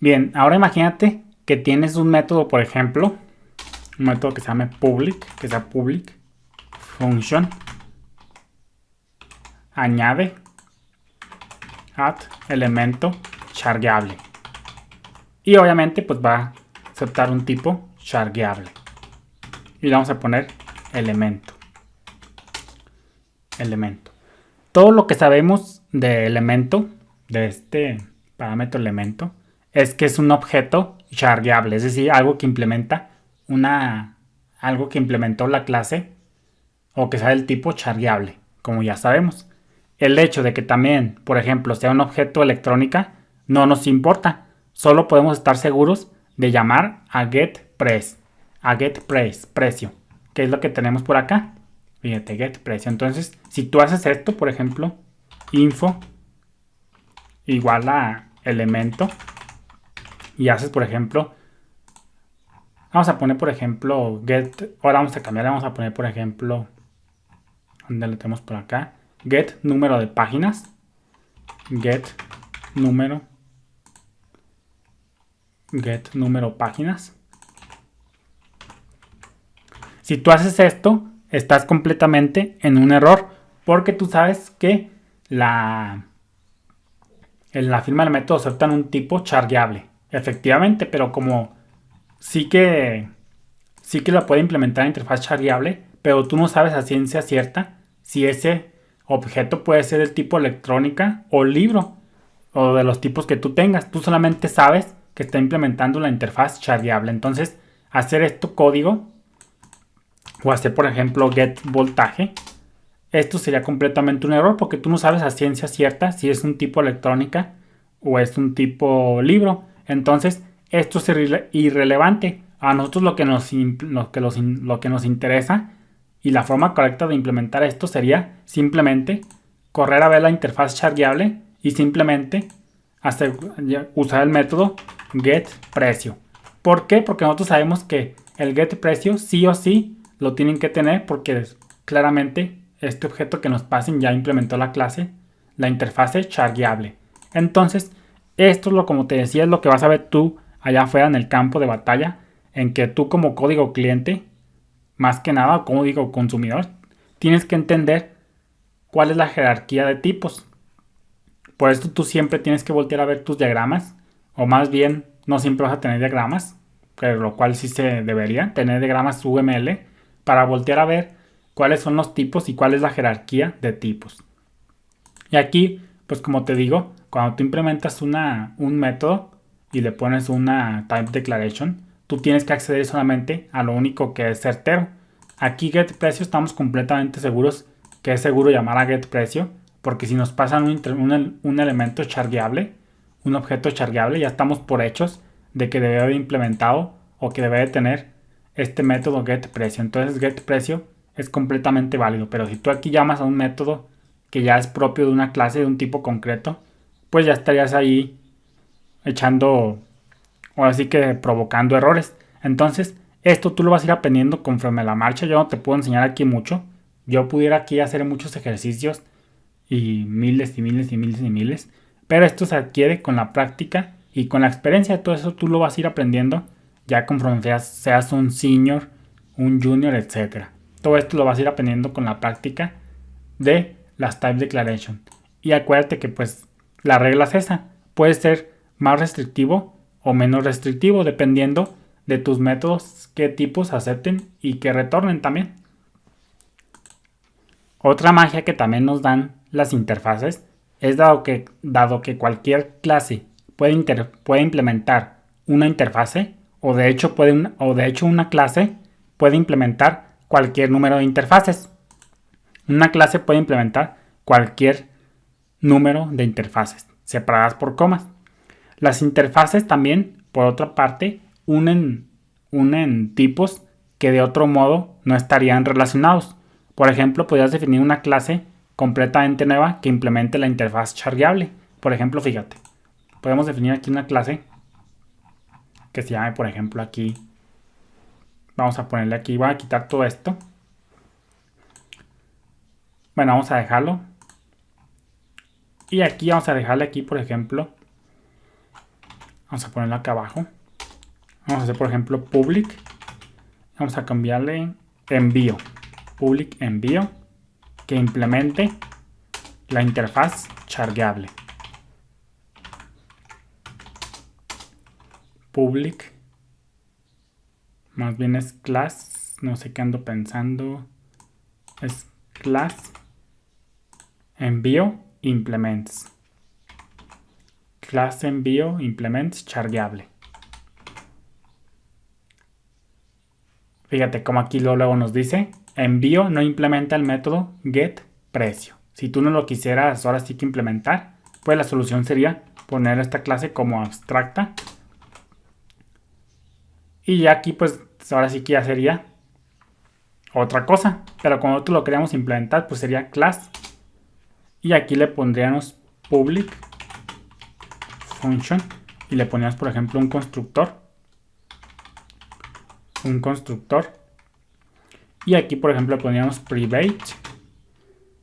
Bien, ahora imagínate que tienes un método, por ejemplo, un método que se llame public, que sea public function, añade, add elemento chargeable. Y obviamente pues va a aceptar un tipo chargeable. Y le vamos a poner elemento. Elemento. Todo lo que sabemos de elemento, de este parámetro elemento, es que es un objeto chargeable, es decir, algo que implementa algo que implementó la clase o que sea del tipo chargeable, como ya sabemos. El hecho de que también, por ejemplo, sea un objeto electrónica no nos importa, solo podemos estar seguros de llamar a getPrice, precio, que es lo que tenemos por acá. Fíjate, getPrecio. Entonces, si tú haces esto, por ejemplo, info igual a elemento y haces, por ejemplo, vamos a poner, por ejemplo, get, ahora vamos a cambiar, vamos a poner, por ejemplo, ¿dónde lo tenemos por acá? Get número de páginas, get número páginas. Si tú haces esto, estás completamente en un error, porque tú sabes que en la firma del método aceptan un tipo chargeable, efectivamente, pero como sí que lo puede implementar en interfaz chargeable, pero tú no sabes a ciencia cierta si ese objeto puede ser del tipo electrónica o libro, o de los tipos que tú tengas. Tú solamente sabes que está implementando la interfaz chargeable. Entonces, hacer esto código o hacer, por ejemplo, get voltaje, esto sería completamente un error porque tú no sabes a ciencia cierta si es un tipo electrónica o es un tipo libro. Entonces, esto es irrelevante. A nosotros lo que nos interesa y la forma correcta de implementar esto sería simplemente correr a ver la interfaz chargeable y simplemente usar el método getPrecio. ¿Por qué? Porque nosotros sabemos que el getPrecio sí o sí lo tienen que tener porque claramente este objeto que nos pasen ya implementó la clase, la interfase chargeable. Entonces, esto es lo, como te decía, es lo que vas a ver tú allá afuera en el campo de batalla, en que tú como código cliente, más que nada código consumidor, tienes que entender cuál es la jerarquía de tipos. Por esto tú siempre tienes que voltear a ver tus diagramas, o más bien no siempre vas a tener diagramas, pero lo cual sí se debería tener diagramas UML para voltear a ver cuáles son los tipos y cuál es la jerarquía de tipos. Y aquí, pues como te digo, cuando tú implementas un método y le pones una type declaration, tú tienes que acceder solamente a lo único que es certero. Aquí getPrecio estamos completamente seguros que es seguro llamar a getPrecio, porque si nos pasan un elemento chargeable, un objeto chargeable, ya estamos por hechos de que debe haber implementado o que debe de tener este método getPrecio. Entonces getPrecio es completamente válido, pero si tú aquí llamas a un método que ya es propio de una clase de un tipo concreto, pues ya estarías ahí echando, o así que provocando errores. Entonces, esto tú lo vas a ir aprendiendo conforme a la marcha. Yo no te puedo enseñar aquí mucho. Yo pudiera aquí hacer muchos ejercicios y miles y miles y miles y miles, pero esto se adquiere con la práctica y con la experiencia. Todo eso tú lo vas a ir aprendiendo ya conforme seas un senior, un junior, etcétera. Todo esto lo vas a ir aprendiendo con la práctica de las type declaration. Y acuérdate que pues la regla es esa. Puede ser más restrictivo o menos restrictivo dependiendo de tus métodos, qué tipos acepten y que retornen también. Otra magia que también nos dan las interfaces es dado que cualquier clase puede implementar una interfase o de hecho una clase puede implementar cualquier número de interfaces. Una clase puede implementar cualquier número de interfaces separadas por comas. Las interfaces también, por otra parte, unen tipos que de otro modo no estarían relacionados. Por ejemplo, podrías definir una clase completamente nueva que implemente la interfaz chargeable. Por ejemplo, fíjate, podemos definir aquí una clase que se llame, por ejemplo, aquí, vamos a ponerle aquí, voy a quitar todo esto. Bueno, vamos a dejarlo. Y aquí vamos a dejarle aquí, por ejemplo, Vamos a ponerlo acá abajo. Vamos a hacer, por ejemplo, public. Vamos a cambiarle envío. Public envío. Que implemente la interfaz chargeable. Public. Más bien es class. No sé qué ando pensando. Es class. Envío implements. Class envío implements chargeable. Fíjate como aquí luego nos dice, envío no implementa el método getPrecio. Si tú no lo quisieras ahora sí que implementar, pues la solución sería poner esta clase como abstracta. Y ya aquí pues ahora sí que ya sería otra cosa. Pero cuando tú lo queríamos implementar, pues sería class. Y aquí le pondríamos public function. Y le poníamos, por ejemplo, un constructor. Y aquí, por ejemplo, le poníamos private.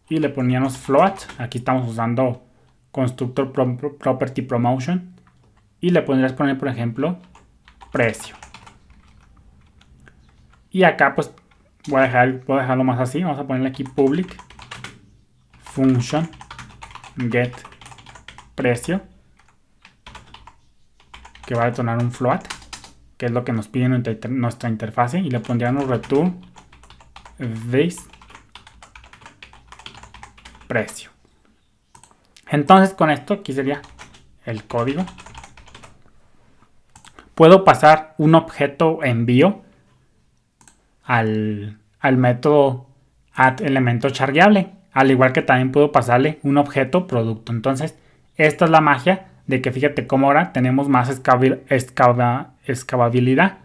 Y le poníamos float. Aquí estamos usando constructor property promotion. Y le podrías poner, por ejemplo, precio. Y acá, pues, voy a dejarlo más así. Vamos a ponerle aquí public function get precio, que va a detonar un float, que es lo que nos pide nuestra interfase, y le pondríamos return this precio. Entonces con esto aquí sería el código. Puedo pasar un objeto envío al método add elemento chargeable, al igual que también puedo pasarle un objeto producto. Entonces esta es la magia de que fíjate cómo ahora tenemos más escalabilidad.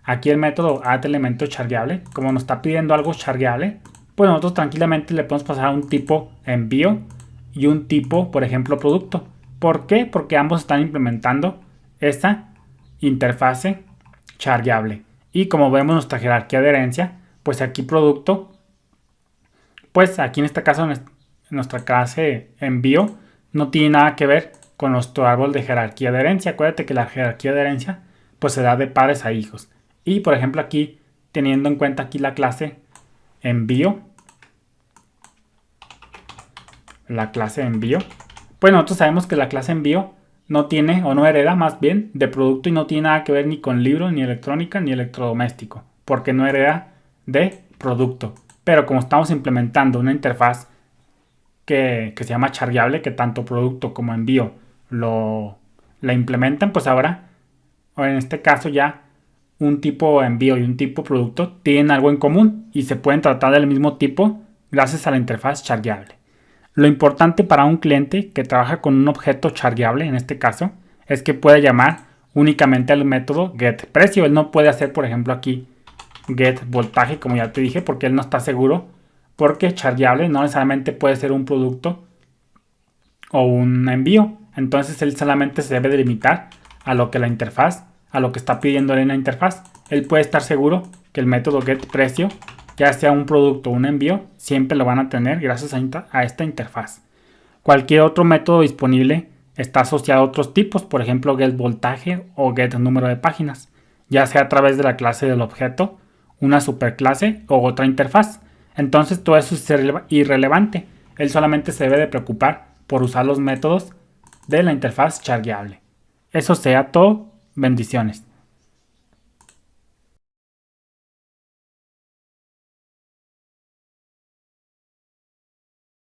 Aquí el método add elemento chargeable, como nos está pidiendo algo chargeable, pues nosotros tranquilamente le podemos pasar un tipo envío y un tipo, por ejemplo, producto. ¿Por qué? Porque ambos están implementando esta interfase chargeable. Y como vemos nuestra jerarquía de herencia, pues aquí producto, pues aquí en este caso nuestra clase envío no tiene nada que ver con nuestro árbol de jerarquía de herencia. Acuérdate que la jerarquía de herencia pues se da de padres a hijos. Y por ejemplo aquí, teniendo en cuenta aquí la clase envío, pues nosotros sabemos que la clase envío no tiene o no hereda más bien de producto y no tiene nada que ver ni con libro, ni electrónica, ni electrodoméstico, porque no hereda de producto. Pero como estamos implementando una interfaz que se llama chargeable, que tanto producto como envío la implementan, pues ahora, o en este caso ya, un tipo envío y un tipo producto tienen algo en común y se pueden tratar del mismo tipo gracias a la interfaz chargeable. Lo importante para un cliente que trabaja con un objeto chargeable, en este caso, es que puede llamar únicamente al método getPrecio. Él no puede hacer, por ejemplo, aquí getVoltaje, como ya te dije, porque él no está seguro, porque chargeable no necesariamente puede ser un producto o un envío. Entonces él solamente se debe de limitar a lo que la interfaz, a lo que está pidiendo en la interfaz. Él puede estar seguro que el método getPrecio, ya sea un producto o un envío, siempre lo van a tener gracias a esta interfaz. Cualquier otro método disponible está asociado a otros tipos, por ejemplo getVoltaje o getNúmero de páginas, ya sea a través de la clase del objeto, una superclase o otra interfaz. Entonces todo eso es irrelevante. Él solamente se debe de preocupar por usar los métodos de la interfaz chargeable. Eso sea todo. Bendiciones.